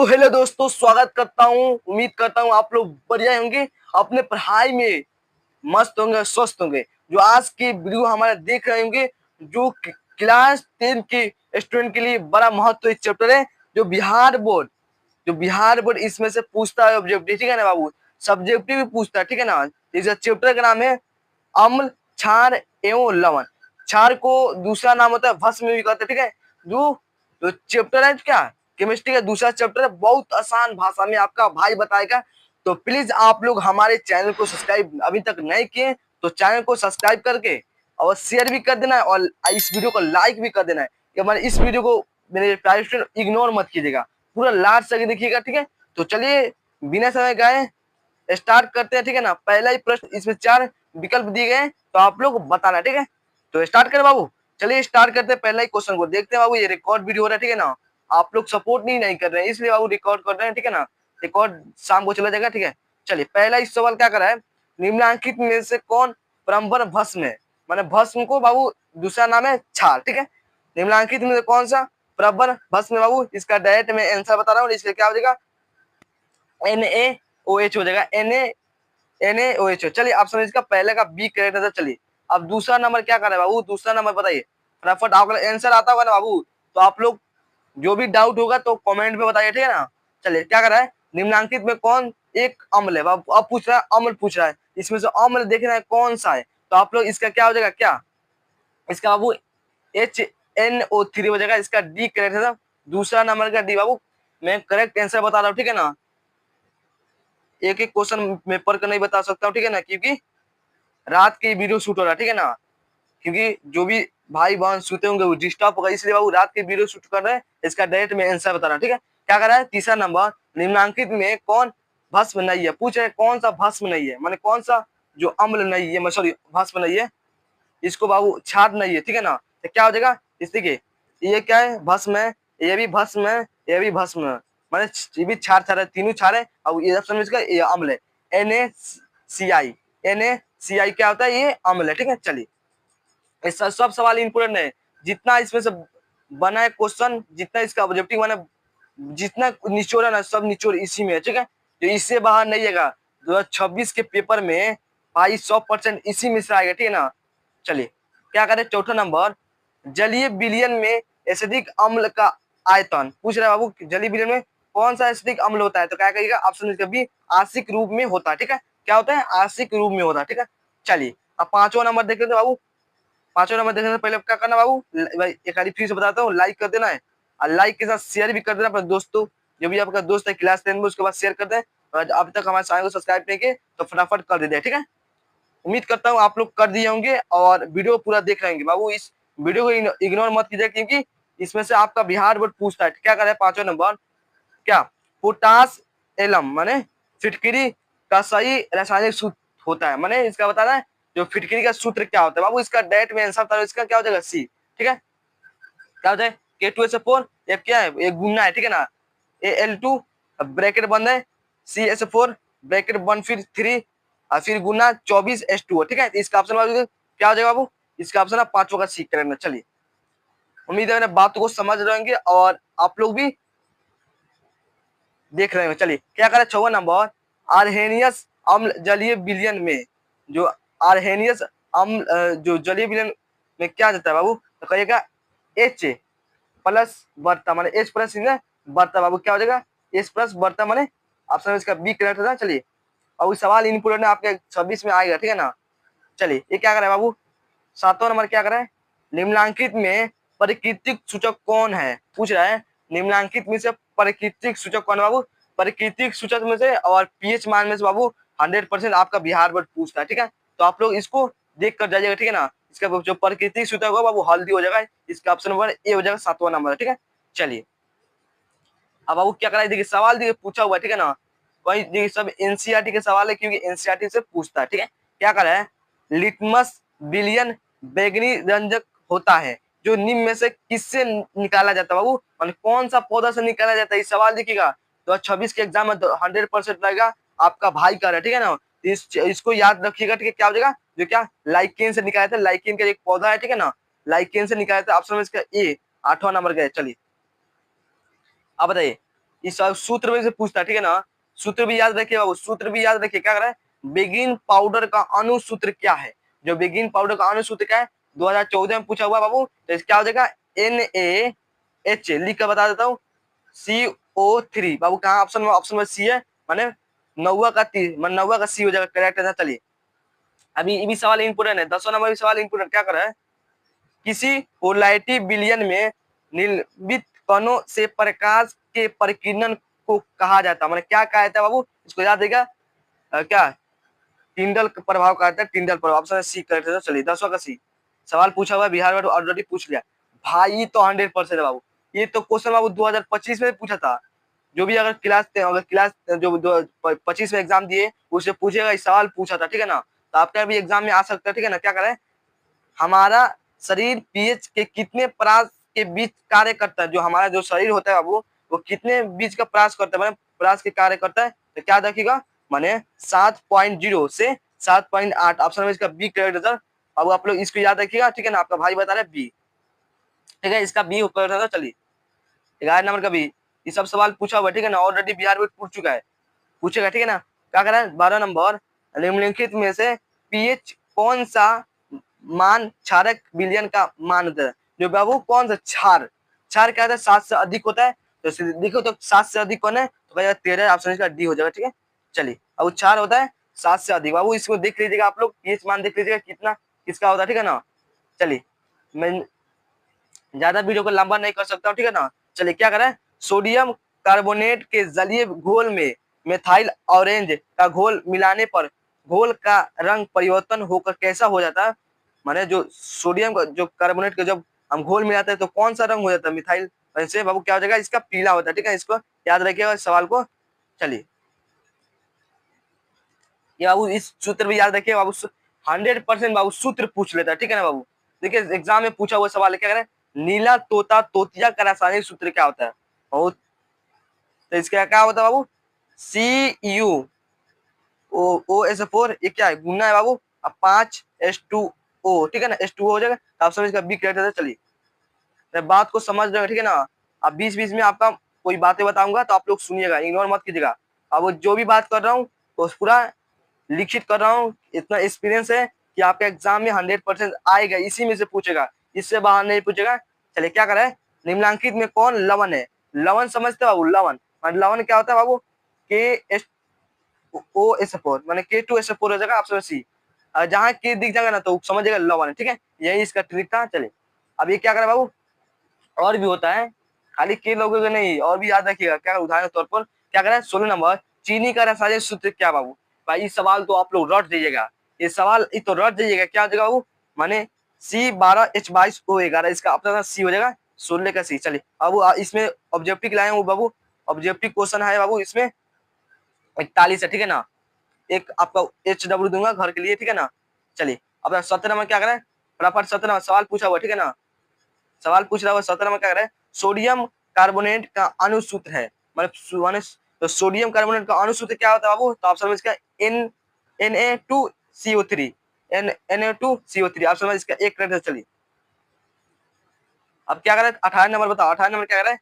तो हेलो दोस्तों, स्वागत करता हूं। उम्मीद करता हूं आप लोग बढ़िया होंगे, अपने पढ़ाई में मस्त होंगे, स्वस्थ होंगे। जो आज की वीडियो हमारे देख रहे होंगे, जो क्लास 10 के स्टूडेंट के लिए बड़ा महत्व इस चैप्टर है। जो बिहार बोर्ड इसमें से पूछता है ऑब्जेक्टिव, ठीक है ना बाबू। सब्जेक्टिव भी पूछता है, ठीक है ना। इस चैप्टर का नाम है अम्ल, क्षार एवं लवण। क्षार को दूसरा नाम होता है भस्म भी कहते हैं, ठीक है। जो जो चैप्टर है क्या, केमिस्ट्री का दूसरा चैप्टर है, बहुत आसान भाषा में आपका भाई बताएगा। तो प्लीज आप लोग हमारे चैनल को सब्सक्राइब अभी तक नहीं किए तो चैनल को सब्सक्राइब करके और शेयर भी कर देना है, और इस वीडियो को लाइक भी कर देना है। कि हमारे इस वीडियो को मेरे प्यारे स्टूडेंट इग्नोर मत कीजिएगा, पूरा लास्ट तक देखिएगा, ठीक है। तो चलिए बिना समय गए स्टार्ट करते हैं, ठीक है ना। पहला ही प्रश्न, इसमें 4 विकल्प दिए गए हैं, तो आप लोग बताना, ठीक है। तो स्टार्ट करें बाबू। चलिए स्टार्ट करते हैं पहला ही क्वेश्चन को। देखते हैं बाबू, ये रिकॉर्ड वीडियो हो रहा है, ठीक है ना। आप लोग सपोर्ट नहीं कर रहे हैं, इसलिए बाबू रिकॉर्ड कर रहे हैं, ठीक है ना। रिकॉर्ड शाम को चला जाएगा, ठीक है। चलिए पहला ही सवाल क्या कर रहा है, निम्नलिखित में से कौन परम्पर भस्म है। माने भस्म को बाबू दूसरा नाम है क्षार, ठीक है। निम्नलिखित में से कौन सा प्रबर भस्म है बाबू। इसका डायरेक्ट में आंसर बता रहा हूँ, इसलिए क्या हो जाएगा, NaOH हो जाएगा। NaOH। चलिए ऑप्शन इसका पहले का बी करेक्ट है। चलिए अब दूसरा नंबर क्या कर रहा है बाबू, दूसरा नंबर बताइए फटाफट। आपका आंसर आता होगा ना बाबू, तो आप लोग जो भी डाउट होगा तो कमेंट में बताइए, ठीक है ना। चलिए क्या कर रहा है, निम्नलिखित में कौन एक अम्ल है। अब पूछ रहा है, अम्ल पूछ रहा है, इसमें से अम्ल देखना है कौन सा है। तो आप लोग इसका क्या हो जाएगा, क्या इसका बाबू HNO3 हो जाएगा। इसका डी करेक्ट है, दूसरा नंबर का डी बाबू। मैं करेक्ट आंसर बता रहा हूँ, ठीक है ना। एक एक क्वेश्चन मैं पढ़ कर नहीं बता सकता हूँ, ठीक है ना, क्योंकि रात की वीडियो शूट हो रहा है, ठीक है ना। क्योंकि जो भी भाई बहन सोते होंगे वो डिस्टर्ब होगा, इसलिए बाबू रात के वीडियो शूट कर रहे हैं। इसका डायरेक्ट में आंसर बता रहा हूँ, ठीक है। क्या कर रहा है, तीसरा नंबर, निम्नलिखित में कौन भस्म नहीं है। पूछ रहे कौन सा भस्म नहीं है, माने कौन सा जो अम्ल नहीं है, सॉरी भस्म नहीं है, इसको बाबू क्षार नहीं है, ठीक है ना। तो क्या हो जाएगा, इस देखिए ये क्या है, भस्म है, ये भी भस्म है, ये भी भस्म है, माने ये भी क्षार क्षार है, तीनों क्षार है। अब ये ऑप्शन में इसका ये अम्ल है, NaCl। NaCl क्या होता है, ये अम्ल है, ठीक है। चलिए सब सवाल इंपोर्टेंट है, जितना इसमें से बना है क्वेश्चन, जितना इसका ऑब्जेक्टिव बना, जितना निचोड़ है ना, सब निचोड़ इसी में है, ठीक है। जो इससे बाहर नहीं आएगा 2026 के पेपर में भाई, 100% इसी में से आएगा, ठीक है ना। चलिए क्या करें, चौथा नंबर, जलीय विलयन में एसिडिक अम्ल का आयतन। पूछ रहा है बाबू, जलीय विलयन में कौन सा एसिडिक अम्ल होता है। तो क्या कहिएगा, ऑप्शन इसका बी, आंशिक रूप में होता है, ठीक है। क्या होता है, आंशिक रूप में होता है, ठीक है। चलिए अब पांचवा नंबर देख लेते हैं बाबू। पांचवा नंबर देखने से पहले क्या करना बाबू, भाई एक बार फिर से बताता हूँ, लाइक कर देना है, और लाइक के साथ शेयर भी कर देना अपने दोस्तों। जो भी आपका दोस्त है क्लास 10 में, उसके बाद शेयर कर दें। और अब तक हमारे चैनल को सब्सक्राइब नहीं किए तो फटाफट कर दे, ठीक है। उम्मीद करता हूँ आप लोग कर दिए होंगे और वीडियो पूरा देख रहे होंगे बाबू। इस वीडियो को इग्नोर मत कीजिए, क्योंकि इसमें से आपका बिहार बोर्ड पूछता है। क्या करे, पांचवा नंबर, क्या पोटास एलम माने फिटकरी का सही रासायनिक सूत्र होता है। माने इसका बताना है जो फिटकरी का सूत्र क्या होता है बाबू। इसका डायरेक्ट में आंसर था, इसका क्या हो जाएगा, सी, ठीक है। क्या हो जाए, K2SO4, ये क्या है, ये गुना है, ठीक है ना। Al2 ब्रैकेट बंद है, CH4 ब्रैकेट बंद, फिर 3 और फिर गुना 24H2O, ठीक है। तो इसका ऑप्शन क्या हो जाएगा बाबू, इसका ऑप्शन है पांचवा का सी करेंगे। चलिए उम्मीद है मेरे बात को समझ रहे होंगे और आप लोग भी देख रहे हो। चलिए क्या करें, छवा नंबर, आर्हेनियस अम्ल जलीय विलयन में, जो आर्हेनियस अम्ल जो जलीय विलयन में क्या जाता है बाबू, तो कहिएगा H प्लस बढ़ता, माने H प्लस बढ़ता बाबू। क्या हो जाएगा, H प्लस बढ़ता, माने ऑप्शन इसका बी करेक्ट है। चलिए अब सवाल इम्पोर्टेंट है, आपके 26 में आएगा, ठीक है ना। चलिए ये क्या करे बाबू, सातवां नंबर क्या करे, निम्नलिखित में प्राकृतिक सूचक कौन है। पूछ रहा है निम्नलिखित में से प्राकृतिक सूचक कौन है बाबू। प्राकृतिक सूचक में से और पीएच मान में से बाबू 100% आपका बिहार बोर्ड पूछता है, ठीक है। तो आप लोग इसको देख कर जाइएगा, ठीक है ना। इसका जो प्राकृतिक सूचक होगा बाबू हल्दी हो जाएगा। इसका ऑप्शन नंबर ए हो जाएगा, सातवां नंबर, ठीक है। चलिए अब बाबू क्या करा, देखिए सवाल देखिए पूछा हुआ है, ठीक है ना। वही देखिए सब एनसीईआरटी के सवाल है, क्योंकि एनसीईआरटी से पूछता है, ठीक है। क्या करा है, लिटमस विलियन बैगनी रंजक होता है जो निम्न में से किससे निकाला जाता है बाबू, मान कौन सा पौधा से निकाला जाता है। इस सवाल देखिएगा तो 26 के एग्जाम में 100% रहेगा, आपका भाई का है, ठीक है ना। इसको याद रखिएगा, ठीक है। क्या हो जाएगा, जो क्या लाइकेन से निकाला था, लाइकेन का एक पौधा है, ठीक है ना, लाइकेन से निकाला था। ऑप्शन में इसका ए, आठवां नंबर का है। चलिए अब बताइए, इस सूत्र में से पूछता है, ठीक है ना। सूत्र भी याद रखिए बाबू, सूत्र भी याद रखिए। क्या कर रहा है, बेगिन पाउडर का अणु सूत्र क्या है, जो बेगिन पाउडर का अणु सूत्र क्या है, 2014 में पूछा हुआ बाबू। तो क्या हो जाएगा, NaH लिख कर बता देता हूँ, CO3 बाबू। कहाँ ऑप्शन में, ऑप्शन में सी है, माने 9 का नौवा का सी हो जाएगा करेक्ट आंसर। चलिए अभी ये भी सवाल इंपोर्टेंट है, 10वां नंबर भी सवाल इंपोर्टेंट। क्या कर रहा है, किसी पोलैरिटी विलयन में निर्मित कणों से प्रकाश के परिकिरण को कहा जाता है, मतलब क्या कहा जाता है बाबू, इसको याद देगा क्या, टिंडल प्रभाव कहा जाता है, टिंडल प्रभाव। ऑप्शन सी करेक्ट है। चलिए 10वां का सी सवाल पूछा हुआ है, बिहार बोर्ड ऑलरेडी पूछ लिया भाई, तो 100% है बाबू। ये तो क्वेश्चन बाबू 2025 में पूछा था। जो भी अगर क्लास जो 25 में एग्जाम दिए उससे पूछेगा, इस सवाल पूछा था, ठीक है ना। तो आपका भी एग्जाम में आ सकता है, ठीक है ना। क्या करें, हमारा शरीर पीएच के कितने परास के बीच कार्य करता है, जो हमारा जो शरीर होता है बाबू, वो कितने बीच का प्रयास करता है, मैंने प्रयास के कार्य करता है। तो क्या देखिएगा, माने 7.0 से 7.8। ऑप्शन में इसका बी करेक्ट आंसर। अब आप लोग इसको याद रखिएगा, ठीक है ना। आपका भाई बता रहे बी, ठीक है, इसका बी करेक्ट आंसर। चलिए 11 नंबर का बी, ये सब सवाल पूछा हुआ है, ठीक है ना, ऑलरेडी बिहार बोर्ड पूछ चुका है, पूछेगा, ठीक है ना। क्या करें, 12 नंबर, निम्नलिखित में से पीएच कौन सा मान क्षारक विलयन का मान होता है, जो बाबू कौन सा क्षार, क्षार क्या होता है, 7 से अधिक होता है। तो देखो तो 7 से अधिक कौन है, तो कहेगा 13, ऑप्शन इसका डी हो जाएगा, ठीक है। चलिए अब क्षार होता है 7 से अधिक बाबू, इसको देख लीजिएगा आप लोग, पीएच मान देख लीजिएगा कितना किसका होता है, ठीक है ना। चलिए मैं ज्यादा वीडियो को लंबा नहीं कर सकता हूँ, ठीक है ना। चलिए क्या करें, सोडियम कार्बोनेट के जलीय घोल में मेथाइल ऑरेंज का घोल मिलाने पर घोल का रंग परिवर्तन होकर कैसा हो जाता है, माने जो सोडियम का जो कार्बोनेट का जब हम घोल मिलाते हैं तो कौन सा रंग हो जाता है, मिथाइल से बाबू क्या हो जाएगा, इसका पीला होता है, ठीक है। इसको याद रखिएगा इस सवाल को। चलिए ये बाबू इस सूत्र भी याद रखिए बाबू, 100% बाबू सूत्र पूछ लेता है, ठीक है ना बाबू। देखिए एग्जाम में पूछा हुआ सवाल है, क्या करें, नीला तोता तोतिया का रासायनिक सूत्र क्या होता है, बहुत। तो इसका क्या होता है बाबू, CuO4, ये क्या है, गुना है बाबू, अब 5H2O, ठीक है ना, H2O हो जाएगा। तो ऑप्शन इसका बी करेक्ट है। चलिए मैं बात को समझ रहे हो, ठीक है ना। अब बीच बीच में आपका कोई बातें बताऊंगा तो आप लोग सुनिएगा, इग्नोर मत कीजिएगा। अब जो भी बात कर रहा हूँ तो पूरा लिखित कर रहा हूँ, इतना एक्सपीरियंस है कि आपके एग्जाम में 100% आएगा, इसी में से पूछेगा, इससे बाहर नहीं पूछेगा। चलिए क्या करें, निम्नलिखित में कौन लवण है, लवण समझते हो बाबू, लवण और लवण क्या होता है बाबू, KO4 माने K2SO4 हो जाएगा, ऑप्शन सी। जहाँ के दिख जाएगा ना तो समझिएगा लवण है, ठीक है, यही इसका ट्रिक था। चलिए अब ये क्या करें बाबू, और भी होता है, खाली के लोगों का नहीं, और भी याद रखिएगा। क्या उदाहरण के तौर पर क्या करें, 16 नंबर, चीनी का रासायनिक सूत्र क्या बाबू। भाई ये सवाल तो आप लोग रट जाइएगा, ये सवाल ये तो रट जाइएगा, क्या हो जाएगा बाबू, माने C12H22O11, इसका अपना सी हो जाएगा, 16 का सी। चलिए अब इसमें ऑब्जेक्टिव लाए हूँ बाबू, ऑब्जेक्टिव क्वेश्चन है बाबू इसमें 41 है, ठीक है ना। एक आपका HW दूंगा घर के लिए, ठीक है ना। चलिए अब 17 में क्या करें, फटाफट 17 सवाल पूछा हुआ, ठीक है ना, सवाल पूछ रहा हुआ 17 में क्या करें, सोडियम कार्बोनेट का अणु सूत्र है, मतलब तो सोडियम कार्बोनेट का अणु सूत्र क्या होता है बाबू, तो ऑप्शन में इसका Na2CO3, Na2CO3, ऑप्शन में इसका एक करेक्ट है। चलिए अब क्या करें, 18 नंबर बताओ, 18 नंबर क्या करें,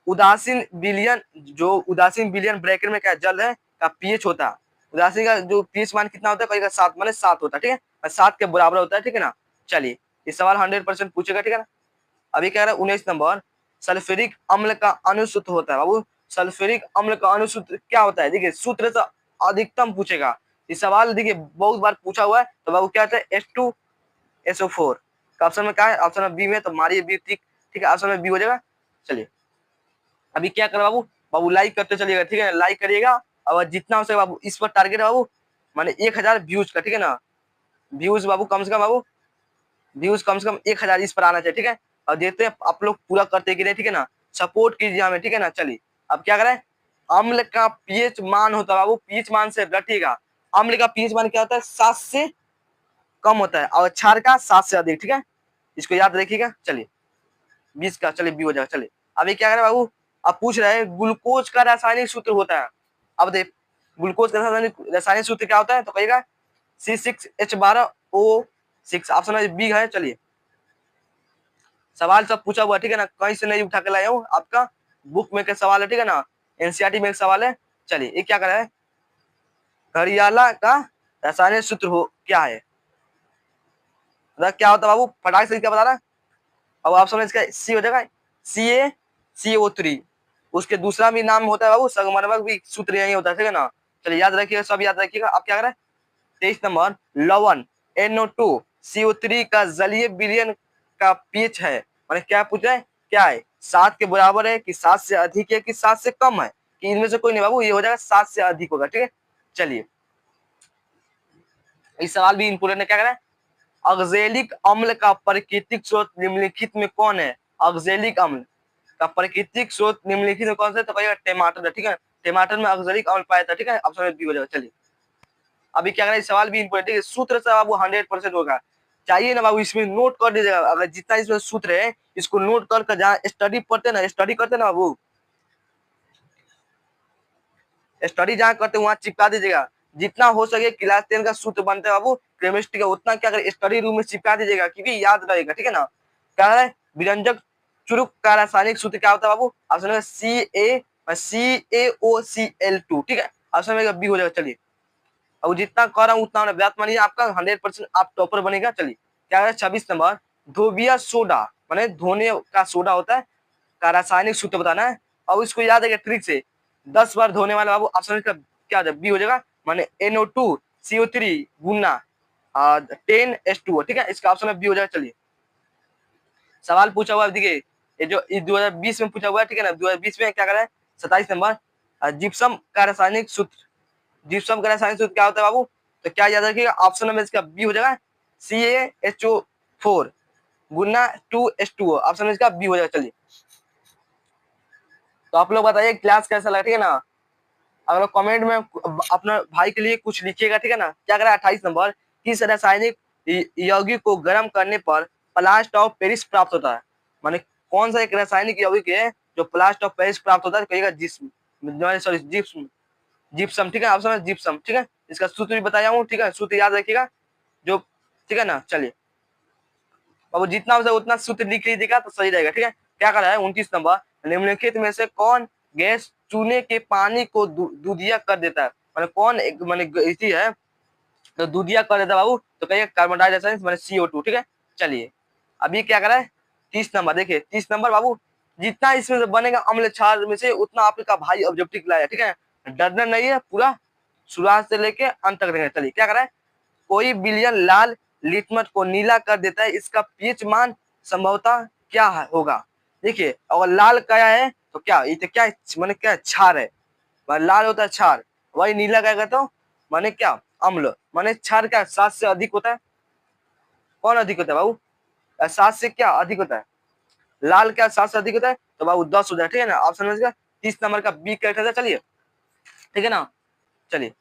उदासीन विलयन, जो उदासीन विलयन ब्रैकेट में क्या जल है का पीएच होता है, उदासीन का जो पीएच मान कितना होता है, कहीं 7 माने 7 होता है, ठीक है, 7 के बराबर होता है, ठीक है ना। चलिए ये सवाल 100% पूछेगा, ठीक है ना। अभी कह रहा है 19 नंबर, सल्फ्यूरिक अम्ल का अणुसूत्र होता है बाबू, सल्फ्यूरिक अम्ल का अणुसूत्र क्या होता है, देखिए सूत्र से अधिकतम पूछेगा, ये सवाल देखिए बहुत बार पूछा हुआ है। तो बाबू क्या होता है, H2SO4 का ऑप्शन में क्या है, ऑप्शन में बी में, तो मारिए बी, ठीक है, ऑप्शन में बी हो जाएगा। चलिए अभी क्या कर बाबू, बाबू लाइक करते चलिएगा, ठीक है, लाइक करिएगा, और जितना हो सके बाबू इस पर टारगेट है बाबू, माने 1000 व्यूज का, ठीक है ना, व्यूज बाबू कम से कम बाबू, व्यूज कम से कम 1000 इस पर आना चाहिए, ठीक है। और देखते हैं आप लोग पूरा करते कि नहीं, ठीक है ना, सपोर्ट कीजिए हमें, ठीक है ना। चलिए अब क्या करें, अम्ल का पीएच मान होता है बाबू, पीएच मान से रटिएगा, अम्ल का पीएच मान क्या होता है, 7 से कम होता है, और क्षार का 7 से अधिक, ठीक है, इसको याद रखिएगा। चलिए 20 का, चलिए बी हो जाएगा। चलिए अभी क्या करें बाबू, अब पूछ रहे हैं ग्लूकोज का रासायनिक सूत्र होता है, अब देख ग्लूकोज का रासायनिक सूत्र क्या होता है, तो कहिएगा C6H12O6, ऑप्शन में बी है। चलिए सवाल सब पूछा हुआ, ठीक है ना, कहीं से नहीं उठा के लाया हूँ, आपका बुक में का सवाल है, ठीक है ना, एनसीईआरटी में एक सवाल है। चलिए ये क्या कर रहा है, घड़ियाला का रासायनिक सूत्र हो क्या है, मतलब क्या होता है बाबू, फटाक से क्या बता रहा है। अब ऑप्शन में इसका सी हो जाएगा, CaCO3। उसके दूसरा भी नाम होता है बाबू संगमरमर, भी सूत्र यही होता है, ठीक है ना। चलिए याद रखिएगा, सब याद रखिएगा। अब क्या करें, 23 नंबर, लवण NO2CO3 का जलीय विलयन का पीएच है, मैंने क्या पूछा है, क्या है, 7 के बराबर है कि 7 से अधिक है कि 7 से कम है, कि इनमें से कोई नहीं बाबू, ये हो जाएगा 7 से अधिक होगा, ठीक है। चलिए इस सवाल भी इंपोर्टेंट है, क्या करें, ऑक्जेलिक अम्ल का प्राकृतिक स्रोत निम्नलिखित में कौन है, ऑक्जेलिक अम्ल का प्राकृतिक स्रोत निम्नलिखित में कौन सा है, तो कहिएगा टमाटर है, ठीक है। टमाटर में ऑक्जेलिक अम्ल पाया था, ठीक है, ऑप्शन बी हो जाएगा। चलिए अभी क्या करें, सवाल भी इंपोर्टेंट है, सूत्र से बाबू 100% होगा, चाहिए ना बाबू, इसमें नोट कर दीजिएगा, अगर जितना इसमें सूत्र है इसको नोट कर जहाँ स्टडी पढ़ते ना, स्टडी करते ना बाबू, स्टडी जहाँ करते वहां चिपका दीजिएगा, जितना हो सके क्लास 10 का सूत्र बनता है बाबू केमिस्ट्री का, उतना क्या करें स्टडी रूम में चिपका दीजिएगा, क्योंकि याद रहेगा, ठीक है ना। क्या है, विरंजक चुरुक का रासायनिक सूत्र क्या होता है बाबू, ऑप्शन में CaCO2, ठीक है, ऑप्शन में बी हो जाएगा। चलिए अब जितना कर रहा हूँ उतना व्याप्त मानिए, आपका 100% आप टॉपर बनेगा। चलिए क्या है, 26 नंबर, धोबिया सोडा माने धोने का सोडा होता है का रासायनिक सूत्र बताना है, और इसको याद है ट्रिक से 10 बार धोने वाला बाबू, ऑप्शन का क्या बी हो जाएगा, माने NO2CO3 गुना 10H2O, ठीक है, इसका ऑप्शन में बी हो जाएगा। चलिए सवाल पूछा हुआ है, देखिए ये जो 2020 में पूछा हुआ है, ठीक है ना, 2020 में क्या कर रहा है, 27 नंबर, जिप्सम का रासायनिक सूत्र, जिप्सम का रासायनिक सूत्र क्या होता है बाबू, तो क्या याद रखिएगा, ऑप्शन में इसका बी हो जाएगा, CaHO4 गुना 2H2O, ऑप्शन में इसका बी हो जाएगा। चलिए तो आप लोग बताइए क्लास कैसा लगा, ठीक है ना। अगर कमेंट में अपना भाई के लिए कुछ लिखिएगा, ठीक है ना। क्या करें, 28 नंबर, किस रासायनिक यौगिक को गर्म करने पर प्लास्ट ऑफ पेरिस प्राप्त होता है, माने कौन सा एक रासायनिक यौगिक है जो प्लास्ट ऑफ पेरिस प्राप्त होता है, कहिएगा जिस्म, सॉरी जिप्सम, जिप्सम, ठीक है, ऑप्शन है जिप्सम, ठीक है। इसका सूत्र भी बताया हूँ, ठीक है, सूत्र याद रखिएगा जो, ठीक है ना। चलिए अब जितना हो सके उतना सूत्र लिख लीजिएगा तो सही रहेगा, ठीक है। क्या कर रहा है, 29 नंबर, निम्नलिखित में से कौन गैस चूने के पानी को दूधिया कर देता है, माने कौन एक माने इसी है तो दूधिया कर देता है बाबू, तो कहिए कार्बन डाइऑक्साइड माने CO2, ठीक है। चलिए अभी क्या कर रहा है, 30 नंबर, देखिए 30 नंबर बाबू, जितना इसमें से बनेगा अम्ल क्षार में से उतना आपका भाई ऑब्जेक्टिव लाया, ठीक है, डरना नहीं है, पूरा शुरुआत से लेके अंत तक रहेगा। चलिए क्या कर रहा है, कोई विलयन लाल लिटमस को नीला कर देता है, इसका पीएच मान संभवतः क्या होगा, देखिए अगर लाल क्या है तो क्या ये तो क्या माने क्या क्षार है, लाल होता है क्षार, वही नीला क्या कहते हो माने क्या अम्ल, माने क्षार क्या 7 से अधिक होता है, कौन अधिक होता है बाबू, 7 से क्या अधिक होता है, लाल क्या 7 से अधिक होता है, तो बाबू 10 हो जाए, ठीक है ना, ऑप्शन में 30 नंबर का बी करेक्ट है। चलिए ठीक है ना, चलिए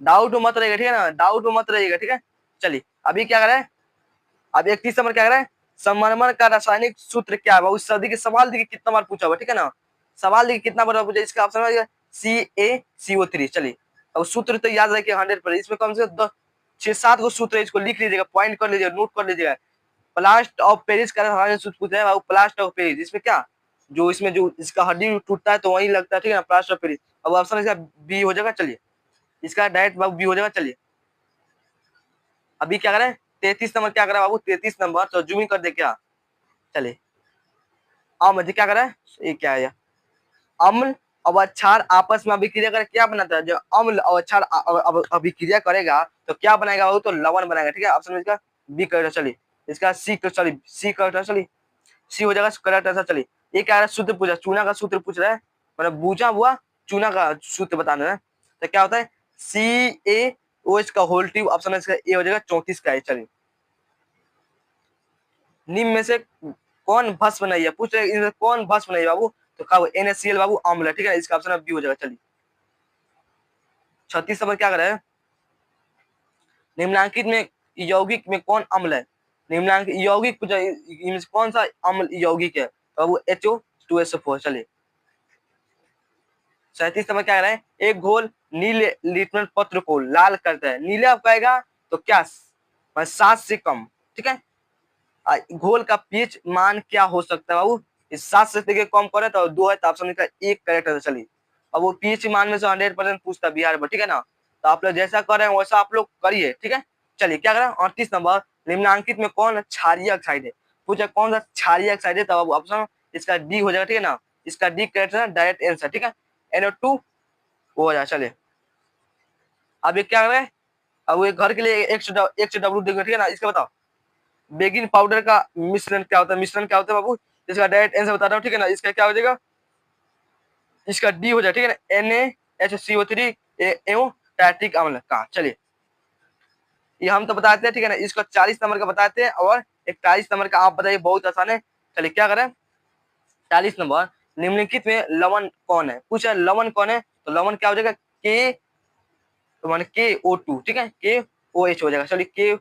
डाउट मत रहेगा, ठीक है ना, डाउट मत रहेगा, ठीक है। चलिए अभी क्या करें, अब 31 नंबर क्या कर रहे हैं, संगमरमर का रासायनिक सूत्र क्या है, उस सदी के सवाल देखिए कितना बार पूछा हुआ, ठीक है ना, सवाल देखिए कितना बार पूछा, इसका ऑप्शन है CaCO3। चलिए अब सूत्र तो याद रखिए 100%, इसमें कम से कम 6-7 को सूत्र है, इसको लिख लीजिएगा, पॉइंट कर लीजिएगा, नोट कर लीजिएगा। प्लास्ट ऑफ पेरिस का रासायनिक सूत्र पूछा है, प्लास्ट ऑफ पेरिस, इसमें क्या जो इसमें जो इसका हड्डी टूटता है तो वही लगता है, ठीक है ना, प्लास्ट ऑफ पेरिस। अब ऑप्शन इसका बी हो जाएगा। चलिए इसका डायरेक्ट बी हो जाएगा। चलिए अभी क्या करें, 33 नंबर क्या करें बाबू, 33 नंबर तो जूमिंग कर दे क्या, चलिए मुझे क्या करें, ये क्या है, अम्ल और क्षार आपस में अभिक्रिया कर क्या बनाता है, जो अम्ल और क्षार अभिक्रिया करेगा तो क्या बनाएगा बाबू, तो लवण बनाएगा, ठीक है, ऑप्शन में इसका बी करेक्ट। चलिए इसका सी करेक्ट, चलिए सी हो जाएगा करेक्ट आंसर। चलिए ये क्या है, सूत्र पूछा, चूना का सूत्र पूछ रहा है, मतलब बूझा हुआ चूना का सूत्र बताना है, तो क्या होता है CaOH का होल ट्यूब, ऑप्शन में इसका ए हो जाएगा 34 का है। चलिए निम्न में से कौन भस्म नहीं है, पूछ रहे इनमें कौन भस्म नहीं है बाबू, तो क्या NaCl बाबू अम्ल है, ठीक है, इसका ऑप्शन बी हो जाएगा। चलिए 36 नंबर क्या कर रहा है, निम्नलिखित में यौगिक में कौन अम्ल है, निम्नलिखित यौगिक इनमें से कौन सा अम्ल यौगिक है, तो बाबू HO2SO4। चलिए 37 नंबर क्या कर रहा है, एक घोल नीले लिटमस पत्र को लाल करता है, नीला पाएगा तो क्या 7 से कम, ठीक है। घोल का पीएच मान क्या हो सकता है बाबू, इस 7 से लेके कम करे तो 2 है, तो ऑप्शन का एक करेक्ट है। चलिए अब वो पीएचडी मान में से 100% पूछता बिहार में, ठीक है ना। तो आप लोग जैसा कर रहे हैं वैसा आप लोग करिए, ठीक है। चलिए क्या करें, 38 नंबर, निम्नांकित में कौन क्षारीय ऑक्साइड है, पूछा कौन सा क्षारीय ऑक्साइड है, तब ऑप्शन इसका डी हो जाएगा, ठीक है ना। इसका डी करेक्ट है, डायरेक्ट आंसर, ठीक है। NO2 हो जाए। चलिए अब ये क्या कर रहे हैं, अब ये घर के लिए XW देंगे, ठीक है ना। इसका बताओ बेकिंग पाउडर का मिश्रण क्या होता है, मिश्रण क्या होता है बाबू, इसका डायरेक्ट आंसर बता रहा हूँ, ठीक है ना। इसका क्या हो जाएगा, इसका डी हो जाए, ठीक है ना। NaHCO3 एवं टैट्रिक अम्ल का। चलिए ये हम तो बताते हैं, ठीक है ना। इसको 40 नंबर का बताते हैं और 41 नंबर का आप बताइए, बहुत आसान है। चलिए क्या करें, 40 नंबर, निम्नलिखित में लवण कौन है, पूछा लवण कौन है, तो लवण क्या हो जाएगा, के, तो माने KO2, ठीक है, KOH हो जाएगा। चलिए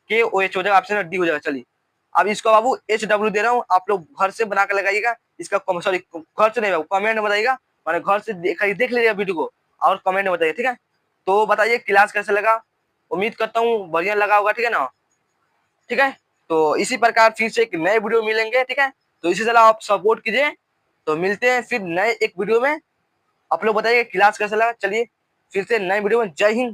KOH हो जाएगा, ऑप्शन डी हो जाएगा। चलिए अब इसको बाबू HW दे रहा हूँ, आप लोग घर से बना कर लगाइएगा। इसका सॉरी घर से नहीं बाबू, कमेंट में बताइएगा, मैंने घर से देख लीजिएगा वीडियो को और कमेंट में बताइए, ठीक है। तो बताइए क्लास कैसे लगा, उम्मीद करता हूँ बढ़िया लगा होगा, ठीक है ना। ठीक है, तो इसी प्रकार फिर से एक नए वीडियो मिलेंगे, ठीक है। तो इसी तरह आप सपोर्ट कीजिए, तो मिलते हैं फिर नए एक वीडियो में। आप लोग बताइए क्लास कैसा लगा। चलिए फिर से नए वीडियो में, जय हिंद।